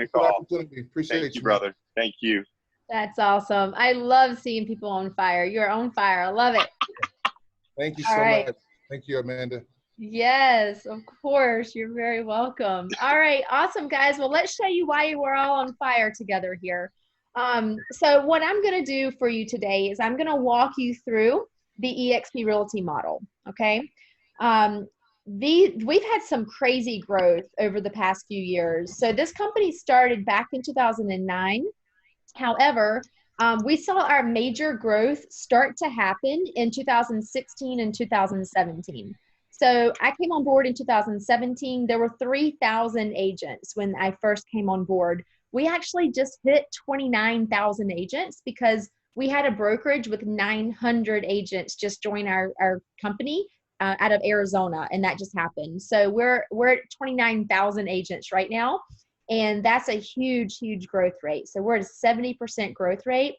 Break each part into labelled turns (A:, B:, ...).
A: Nicole.
B: Opportunity. Appreciate
A: Thank you,
B: you, man.
A: brother. Thank you.
C: That's awesome. I love seeing people on fire. You're on fire. I love it.
B: Thank you
C: All
B: so
C: right.
B: much. Thank you, Amanda.
C: Yes, of course. You're very welcome. All right. Awesome, guys. Well, let's show you why we're all on fire together here. So what I'm going to do for you today is I'm going to walk you through the eXp Realty model. Okay. We've had some crazy growth over the past few years. So this company started back in 2009. However, we saw our major growth start to happen in 2016 and 2017. So I came on board in 2017. There were 3,000 agents when I first came on board. We actually just hit 29,000 agents because we had a brokerage with 900 agents just join our company out of Arizona, and that just happened. So we're at 29,000 agents right now, and that's a huge, huge growth rate. So we're at a 70% growth rate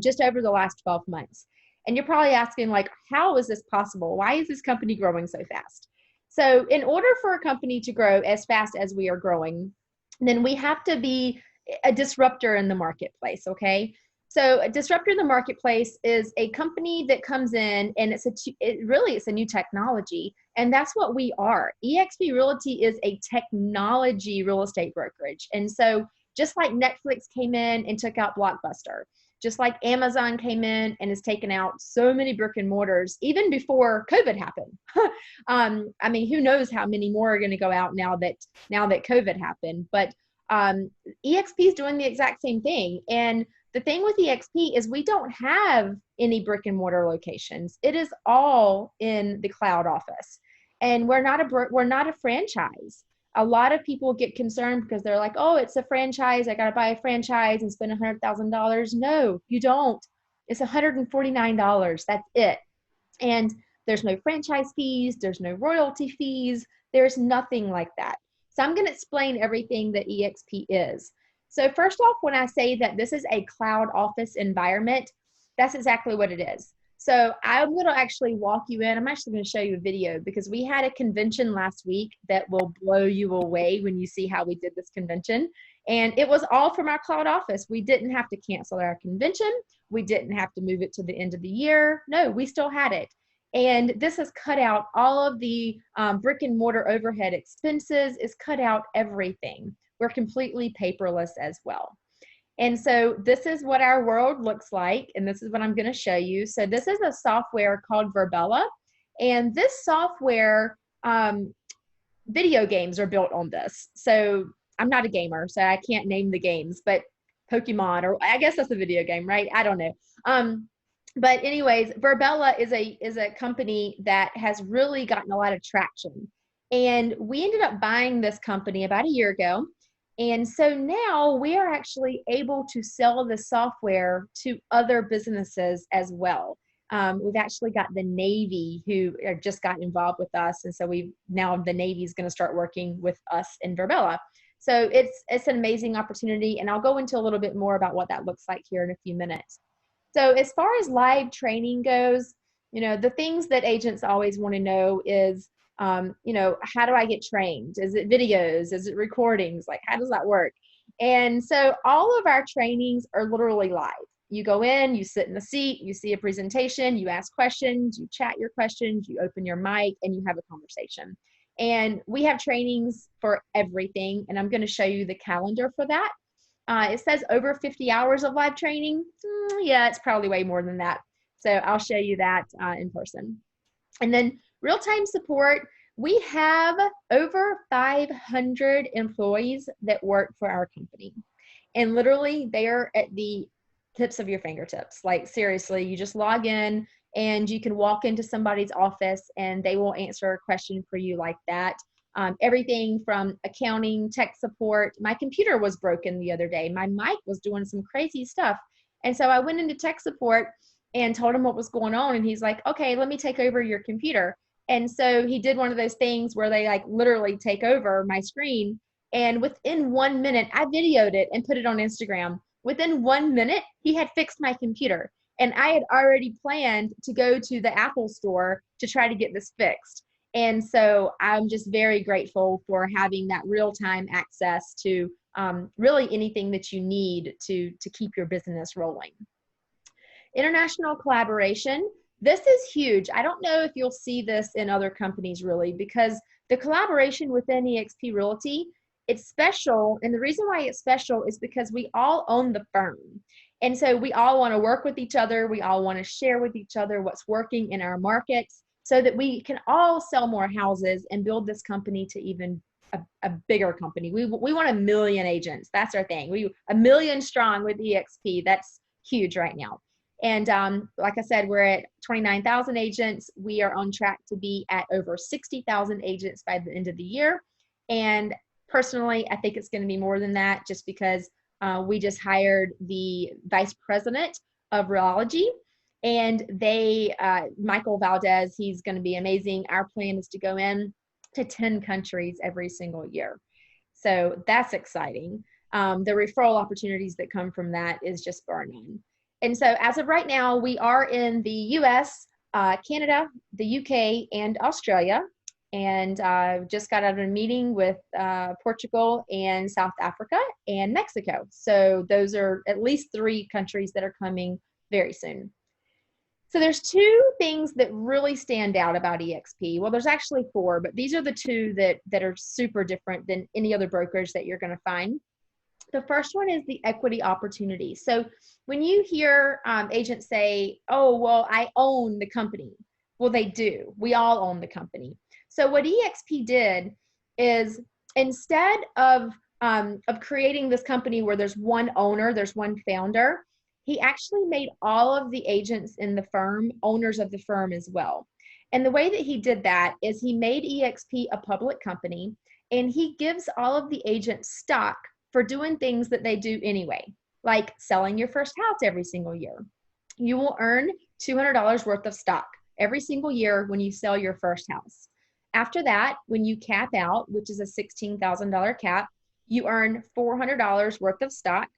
C: just over the last 12 months. And you're probably asking, like, how is this possible? Why is this company growing so fast? So in order for a company to grow as fast as we are growing, then we have to be a disruptor in the marketplace, okay? So a disruptor in the marketplace is a company that comes in and it's a new technology, and that's what we are. eXp Realty is a technology real estate brokerage. And so just like Netflix came in and took out Blockbuster, just like Amazon came in and has taken out so many brick and mortars, even before COVID happened. I mean, who knows how many more are going to go out now that COVID happened. But eXp is doing the exact same thing. And the thing with eXp is we don't have any brick and mortar locations. It is all in the cloud office. And we're not a franchise. A lot of people get concerned because they're like, oh, it's a franchise. I got to buy a franchise and spend $100,000. No, you don't. It's $149. That's it. And there's no franchise fees. There's no royalty fees. There's nothing like that. So I'm going to explain everything that eXp is. So first off, when I say that this is a cloud office environment, that's exactly what it is. So I'm going to actually walk you in. I'm actually going to show you a video because we had a convention last week that will blow you away when you see how we did this convention. And it was all from our cloud office. We didn't have to cancel our convention. We didn't have to move it to the end of the year. No, we still had it. And this has cut out all of the brick and mortar overhead expenses. It's cut out everything. We're completely paperless as well. And so this is what our world looks like, and this is what I'm going to show you. So this is a software called Virbela, and this software, video games are built on this. So I'm not a gamer, so I can't name the games, but Pokemon, or I guess that's a video game, right? I don't know. But anyways, Virbela is a company that has really gotten a lot of traction. And we ended up buying this company about a year ago. And so now we are actually able to sell the software to other businesses as well. We've actually got the Navy who just got involved with us. And so the Navy is going to start working with us in Virbela. So it's an amazing opportunity. And I'll go into a little bit more about what that looks like here in a few minutes. So as far as live training goes, the things that agents always want to know is, how do I get trained? Is it videos? Is it recordings? Like, how does that work? And so all of our trainings are literally live. You go in, you sit in the seat, you see a presentation, you ask questions, you chat your questions, you open your mic, and you have a conversation. And we have trainings for everything, and I'm going to show you the calendar for that. It says over 50 hours of live training. Yeah, it's probably way more than that. So I'll show you that in person. And then real-time support, we have over 500 employees that work for our company. And literally, they are at the tips of your fingertips. Like, seriously, you just log in and you can walk into somebody's office and they will answer a question for you like that. Everything from accounting, tech support. My computer was broken the other day. My mic was doing some crazy stuff. And so I went into tech support and told him what was going on. And he's like, okay, let me take over your computer. And so he did one of those things where they like literally take over my screen. And within 1 minute, I videoed it and put it on Instagram. Within 1 minute, he had fixed my computer. And I had already planned to go to the Apple store to try to get this fixed. And so I'm just very grateful for having that real-time access to really anything that you need to keep your business rolling. International collaboration. This is huge. I don't know if you'll see this in other companies really, because the collaboration within eXp Realty, it's special. And the reason why it's special is because we all own the firm. And so we all want to work with each other. We all want to share with each other what's working in our markets so that we can all sell more houses and build this company to even a bigger company. We want 1 million agents. That's our thing. 1 million strong with eXp. That's huge right now. And like I said, we're at 29,000 agents. We are on track to be at over 60,000 agents by the end of the year. And personally, I think it's going to be more than that, just because we just hired the vice president of Realty, and Michael Valdez, he's going to be amazing. Our plan is to go in to 10 countries every single year. So that's exciting. The referral opportunities that come from that is just bar none. And so as of right now, we are in the US, Canada, the UK, and Australia. And just got out of a meeting with Portugal and South Africa and Mexico. So those are at least 3 countries that are coming very soon. So there's 2 things that really stand out about eXp. Well, there's actually 4, but these are the 2 that are super different than any other brokerage that you're going to find. The first one is the equity opportunity. So when you hear agents say, oh, well, I own the company. Well, they do. We all own the company. So what eXp did is, instead of creating this company where there's one owner, there's one founder, he actually made all of the agents in the firm owners of the firm as well. And the way that he did that is he made eXp a public company, and he gives all of the agents stock for doing things that they do anyway, like selling your first house every single year. You will earn $200 worth of stock every single year when you sell your first house. After that, when you cap out, which is a $16,000 cap, you earn $400 worth of stock.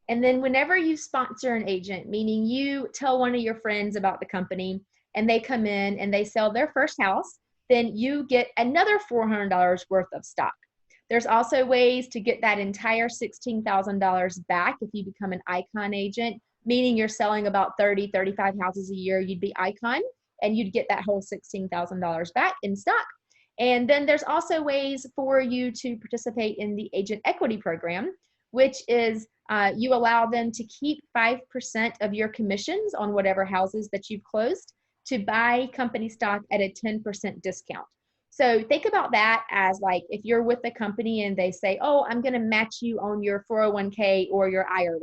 C: And then whenever you sponsor an agent, meaning you tell one of your friends about the company and they come in and they sell their first house, then you get another $400 worth of stock. There's also ways to get that entire $16,000 back if you become an icon agent, meaning you're selling about 30, 35 houses a year, you'd be icon, and you'd get that whole $16,000 back in stock. And then there's also ways for you to participate in the agent equity program, which is you allow them to keep 5% of your commissions on whatever houses that you've closed to buy company stock at a 10% discount. So think about that as, like, if you're with the company and they say, oh, I'm going to match you on your 401k or your IRA.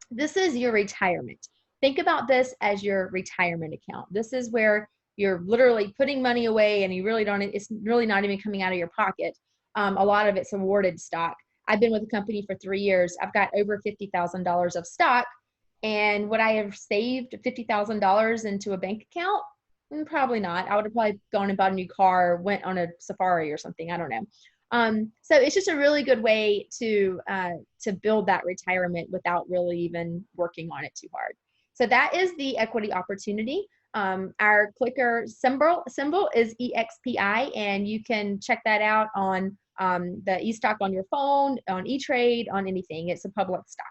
C: This is your retirement. Think about this as your retirement account. This is where you're literally putting money away and you really don't, it's really not even coming out of your pocket. A lot of it's awarded stock. I've been with the company for 3 years. I've got over $50,000 of stock. And would I have saved $50,000 into a bank account? Probably not. I would have probably gone and bought a new car, went on a safari or something. I don't know. So it's just a really good way to build that retirement without really even working on it too hard. So that is the equity opportunity. Our clicker symbol is EXPI, and you can check that out on the eStock on your phone, on E-Trade, on anything. It's a public stock.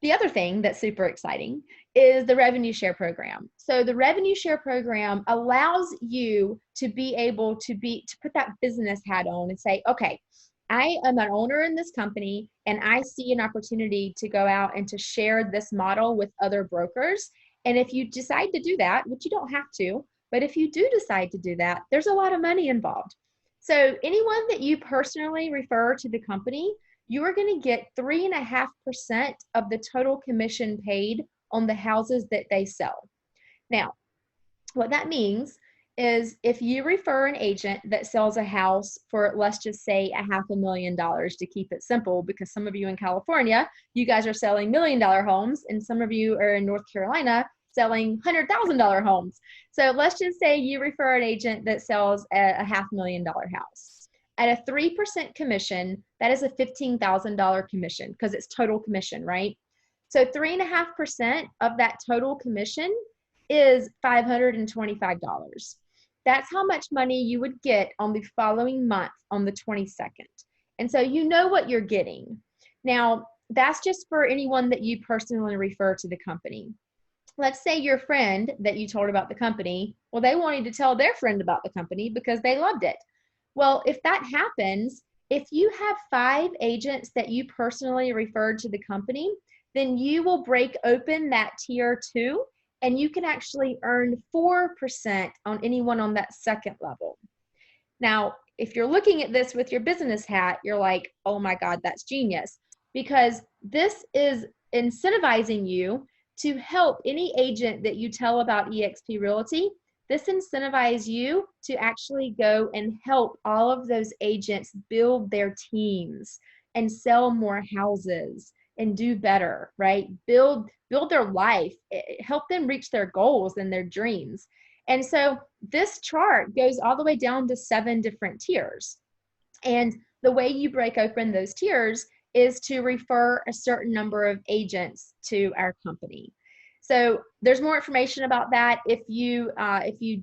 C: The other thing that's super exciting is the revenue share program. So the revenue share program allows you to be able to put that business hat on and say, okay, I am an owner in this company and I see an opportunity to go out and to share this model with other brokers. And if you decide to do that, which you don't have to, but if you do decide to do that, there's a lot of money involved. So anyone that you personally refer to the company, you are going to get 3.5% of the total commission paid on the houses that they sell. Now, what that means is if you refer an agent that sells a house for, let's just say, $500,000 to keep it simple, because some of you in California, you guys are selling $1 million homes, and some of you are in North Carolina selling $100,000 homes. So let's just say you refer an agent that sells a $500,000 house. At a 3% commission, that is a $15,000 commission because it's total commission, right? So 3.5% of that total commission is $525. That's how much money you would get on the following month on the 22nd. And so you know what you're getting. Now, that's just for anyone that you personally refer to the company. Let's say your friend that you told about the company, well, they wanted to tell their friend about the company because they loved it. Well, if that happens, if you have 5 agents that you personally referred to the company, then you will break open that tier 2 and you can actually earn 4% on anyone on that second level. Now, if you're looking at this with your business hat, you're like, oh my God, that's genius. Because this is incentivizing you to help any agent that you tell about eXp Realty. This incentivizes you to actually go and help all of those agents build their teams and sell more houses and do better, right? Build their life, help them reach their goals and their dreams. And so this chart goes all the way down to 7 different tiers. And the way you break open those tiers is to refer a certain number of agents to our company. So there's more information about that. If you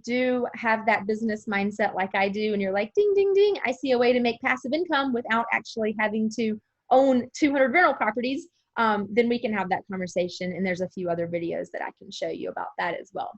C: do have that business mindset like I do, and you're like, ding, ding, ding, I see a way to make passive income without actually having to own 200 rental properties, then we can have that conversation. And there's a few other videos that I can show you about that as well.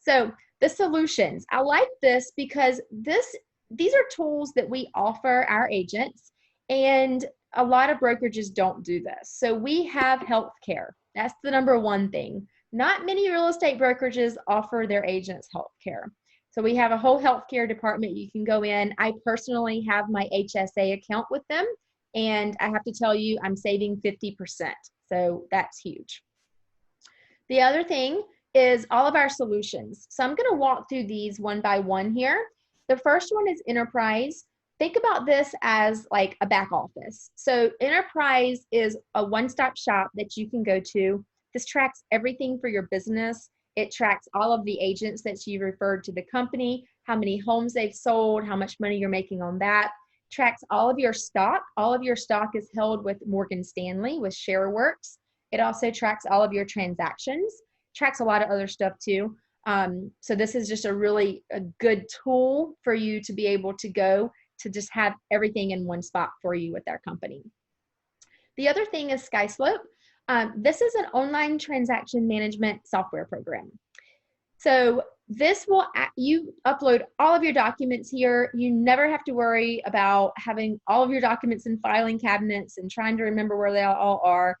C: So the solutions, I like this because these are tools that we offer our agents, and a lot of brokerages don't do this. So we have healthcare. That's the number one thing. Not many real estate brokerages offer their agents healthcare. So we have a whole healthcare department you can go in. I personally have my HSA account with them, and I have to tell you, I'm saving 50%. So that's huge. The other thing is all of our solutions. So I'm going to walk through these one by one here. The first one is Enterprise. Think about this as like a back office. So Enterprise is a one-stop shop that you can go to. This tracks everything for your business. It tracks all of the agents that you referred to the company, how many homes they've sold, how much money you're making on that. Tracks all of your stock. All of your stock is held with Morgan Stanley with ShareWorks. It also tracks all of your transactions. Tracks a lot of other stuff too. So this is just a good tool for you to be able to go to just have everything in one spot for you with our company. The other thing is SkySlope. This is an online transaction management software program. So this will, you upload all of your documents here. You never have to worry about having all of your documents in filing cabinets and trying to remember where they all are.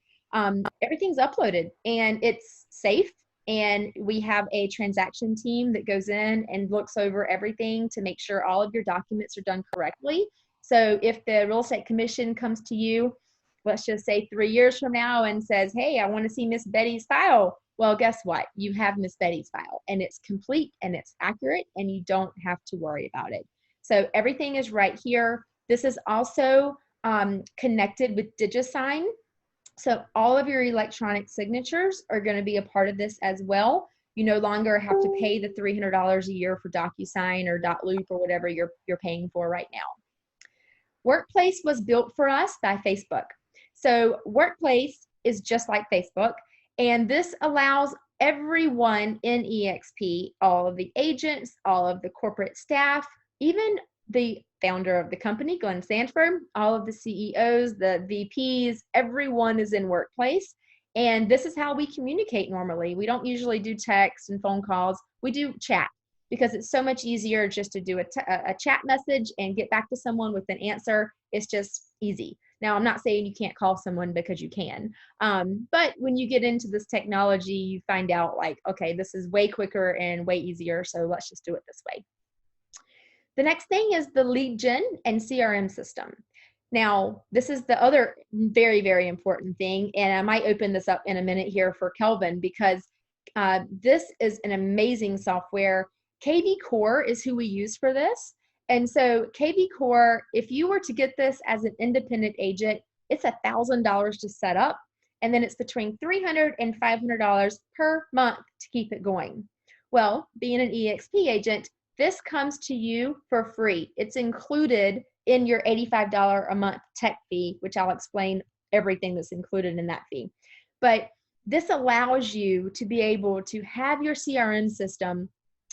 C: Everything's uploaded and it's safe. And we have a transaction team that goes in and looks over everything to make sure all of your documents are done correctly. So if the real estate commission comes to you, let's just say 3 years from now and says, hey, I want to see Miss Betty's file. Well, guess what? You have Miss Betty's file and it's complete and it's accurate and you don't have to worry about it. So everything is right here. This is also connected with DigiSign. So all of your electronic signatures are going to be a part of this as well. You no longer have to pay the $300 a year for DocuSign or .loop or whatever you're paying for right now. Workplace was built for us by Facebook. So Workplace is just like Facebook, and this allows everyone in eXp, all of the agents, all of the corporate staff, even the founder of the company, Glenn Sanford, all of the CEOs, the VPs, everyone is in Workplace. And this is how we communicate normally. We don't usually do text and phone calls. We do chat because it's so much easier just to do a chat message and get back to someone with an answer. It's just easy. Now, I'm not saying you can't call someone because you can. But when you get into this technology, you find out like, okay, this is way quicker and way easier. So let's just do it this way. The next thing is the lead gen and CRM system. Now, this is the other very, very important thing, and I might open this up in a minute here for Kelvin because this is an amazing software. KV Core is who we use for this. And so KV Core, if you were to get this as an independent agent, it's $1,000 to set up, and then it's between $300 and $500 per month to keep it going. Well, being an eXp agent, this comes to you for free. It's included in your $85 a month tech fee, which I'll explain everything that's included in that fee. But this allows you to be able to have your CRM system,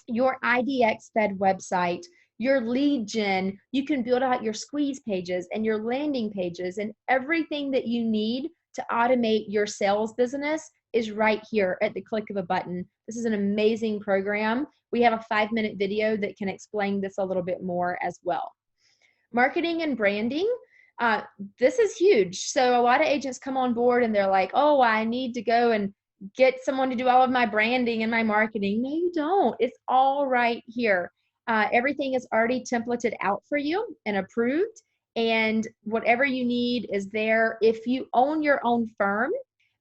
C: your IDX fed website, your lead gen. You can build out your squeeze pages and your landing pages, and everything that you need to automate your sales business is right here at the click of a button. This is an amazing program. We have a 5-minute video that can explain this a little bit more as well. Marketing and branding. This is huge. So a lot of agents come on board and they're like, oh, I need to go and get someone to do all of my branding and my marketing. No, you don't. It's all right here. Everything is already templated out for you and approved, and whatever you need is there. If you own your own firm,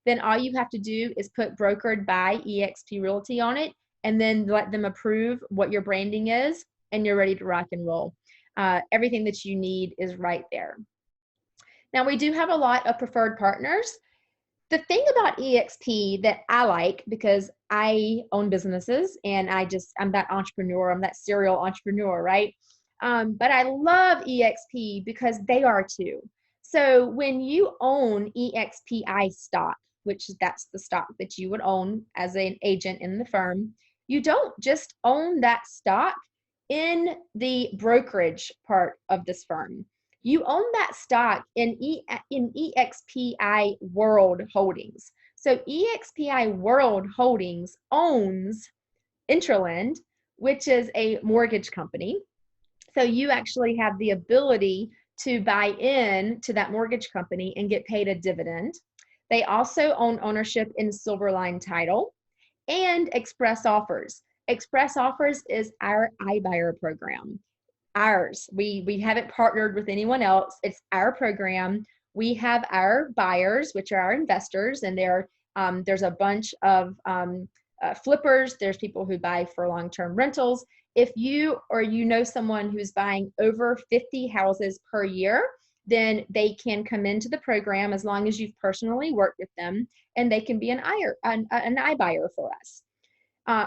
C: then all you have to do is put brokered by eXp Realty on it, and then let them approve what your branding is, and you're ready to rock and roll. Everything that you need is right there. Now, we do have a lot of preferred partners. The thing about eXp that I like, because I own businesses and I'm that entrepreneur, I'm that serial entrepreneur, right? But I love eXp because they are too. So when you own eXpI stock, which that's the stock that you would own as an agent in the firm, you don't just own that stock in the brokerage part of this firm. You own that stock in eXpI World Holdings. So eXpI World Holdings owns Intraland, which is a mortgage company. So you actually have the ability to buy in to that mortgage company and get paid a dividend. They also own ownership in Silverline Title and Express Offers. Express Offers is our iBuyer program. Ours. We haven't partnered with anyone else. It's our program. We have our buyers, which are our investors, and there's a bunch of flippers. There's people who buy for long-term rentals. If you or you know someone who's buying over 50 houses per year, then they can come into the program as long as you've personally worked with them, and they can be an iBuyer for us.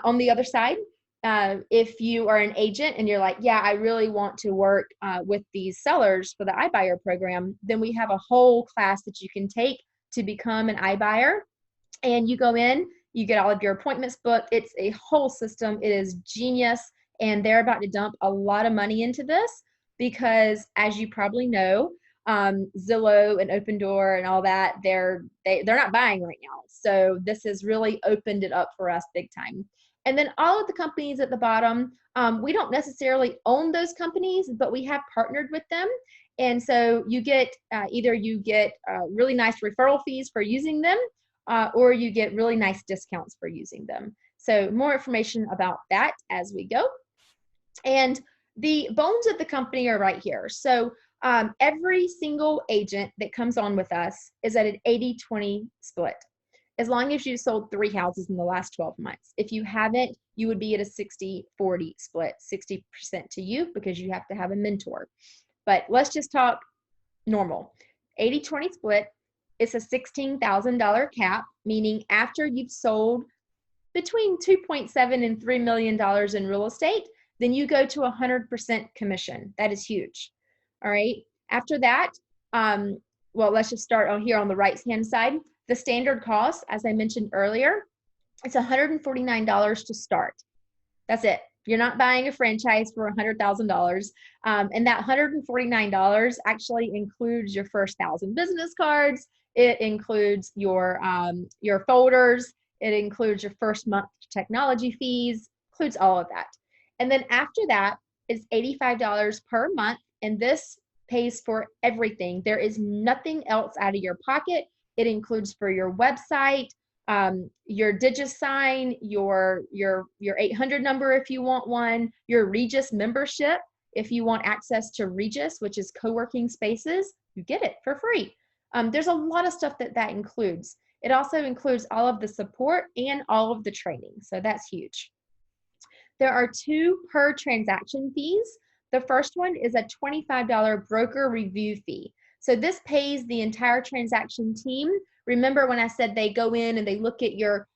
C: On the other side, if you are an agent and you're like, yeah, I really want to work with these sellers for the iBuyer program, then we have a whole class that you can take to become an iBuyer. And you go in, you get all of your appointments booked. It's a whole system. It is genius. And they're about to dump a lot of money into this because, as you probably know, Zillow and Open Door and all that, they're not buying right now. So this has really opened it up for us big time. And then all of the companies at the bottom, we don't necessarily own those companies, but we have partnered with them. And so you get either you get really nice referral fees for using them, or you get really nice discounts for using them. So more information about that as we go. And the bones of the company are right here. So every single agent that comes on with us is at an 80-20 split, as long as you sold 3 houses in the last 12 months. If you haven't, you would be at a 60-40 split, 60% to you because you have to have a mentor. But let's just talk normal. 80-20 split, it's a $16,000 cap, meaning after you've sold between $2.7 and $3 million in real estate, then you go to 100% commission. That is huge. All right. After that, well, let's just start on here on the right-hand side. The standard cost, as I mentioned earlier, it's $149 to start. That's it. You're not buying a franchise for $100,000. And that $149 actually includes your first 1,000 business cards. It includes your folders. It includes your first month technology fees, includes all of that. And then after that is $85 per month. And this pays for everything. There is nothing else out of your pocket. It includes for your website, your DigiSign, your 800 number if you want one, your Regus membership if you want access to Regus, which is co-working spaces, you get it for free. There's a lot of stuff that includes. It also includes all of the support and all of the training, so that's huge. There are 2 per transaction fees. The first one is a $25 broker review fee. So this pays the entire transaction team. Remember when I said they go in and they look at your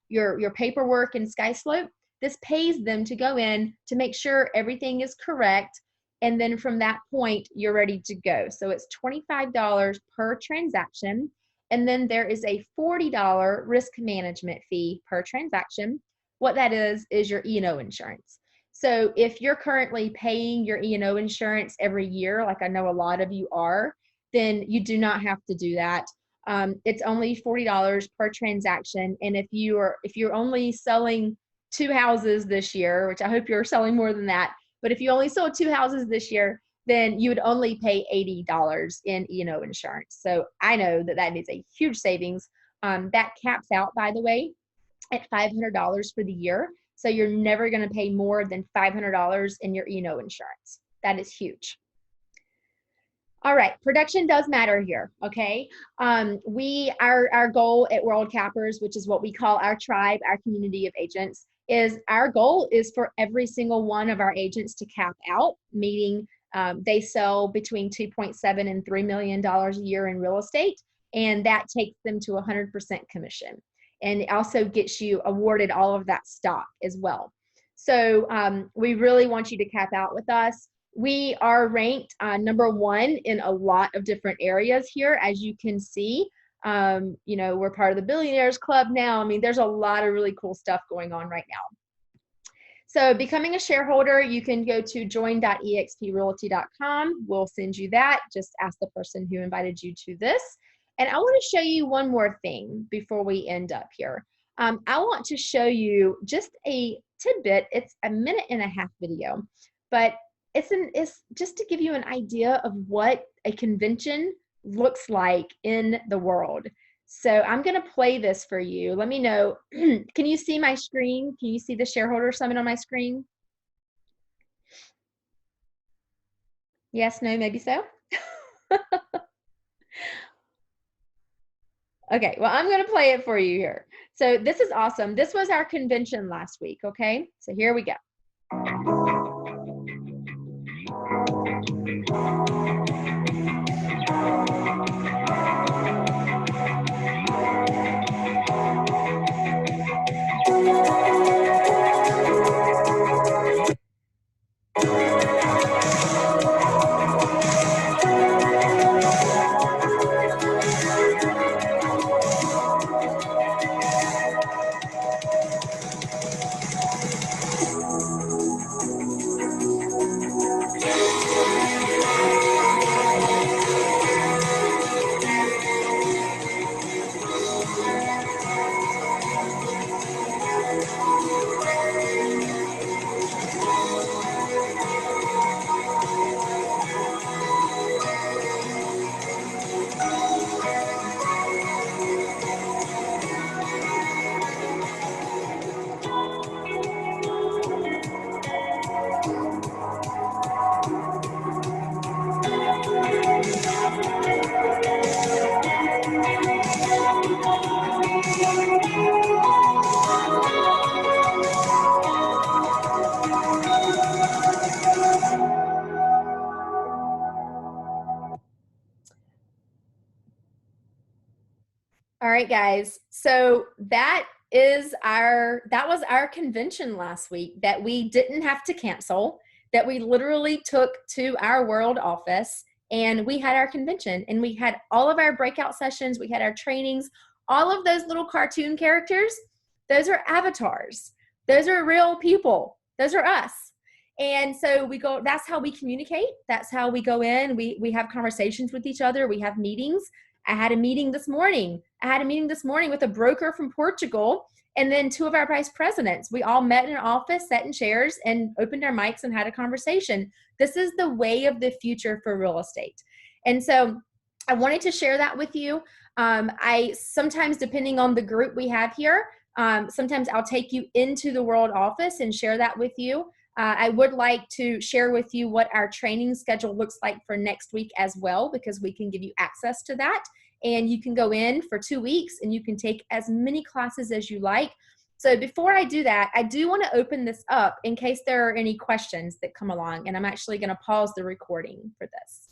C: paperwork in SkySlope? This pays them to go in to make sure everything is correct. And then from that point, you're ready to go. So it's $25 per transaction. And then there is a $40 risk management fee per transaction. What that is your E&O insurance. So if you're currently paying your E&O insurance every year, like I know a lot of you are, then you do not have to do that. It's only $40 per transaction. And if you're only selling 2 houses this year, which I hope you're selling more than that, but if you only sold 2 houses this year, then you would only pay $80 in E&O insurance. So I know that that is a huge savings. That caps out, by the way, at $500 for the year. So you're never going to pay more than $500 in your E&O insurance. That is huge. All right, production does matter here, okay? Our goal at World Cappers, which is what we call our tribe, our community of agents, is our goal is for every single one of our agents to cap out, meaning they sell between $2.7 and $3 million a year in real estate, and that takes them to 100% commission. And it also gets you awarded all of that stock as well. So we really want you to cap out with us. We are ranked #1 in a lot of different areas here, as you can see. You know, we're part of the Billionaires Club now. I mean, there's a lot of really cool stuff going on right now. So becoming a shareholder, you can go to join.exprealty.com. We'll send you that. Just ask the person who invited you to this. And I want to show you one more thing before we end up here. I want to show you just a tidbit. It's a 1.5-minute video, but it's just to give you an idea of what a convention looks like in the world. So I'm going to play this for you. Let me know. Can you see my screen? Can you see the shareholder summit on my screen? Yes, no, maybe so. Okay, well, I'm going to play it for you here. So this is awesome. This was our convention last week, okay? So here we go. All right, guys. So that was our convention last week that we didn't have to cancel, that we literally took to our world office, and we had our convention, and we had all of our breakout sessions, we had our trainings. All of those little cartoon characters, those are avatars. Those are real people. Those are us. And so that's how we communicate. That's how we go in. We have conversations with each other. We have meetings. I had a meeting this morning. With a broker from Portugal and then 2 of our vice presidents. We all met in an office, sat in chairs, and opened our mics and had a conversation. This is the way of the future for real estate. And so I wanted to share that with you. I sometimes, depending on the group we have here, sometimes I'll take you into the world office and share that with you. I would like to share with you what our training schedule looks like for next week as well, because we can give you access to that. And you can go in for 2 weeks and you can take as many classes as you like. So before I do that, I do want to open this up in case there are any questions that come along. And I'm actually going to pause the recording for this.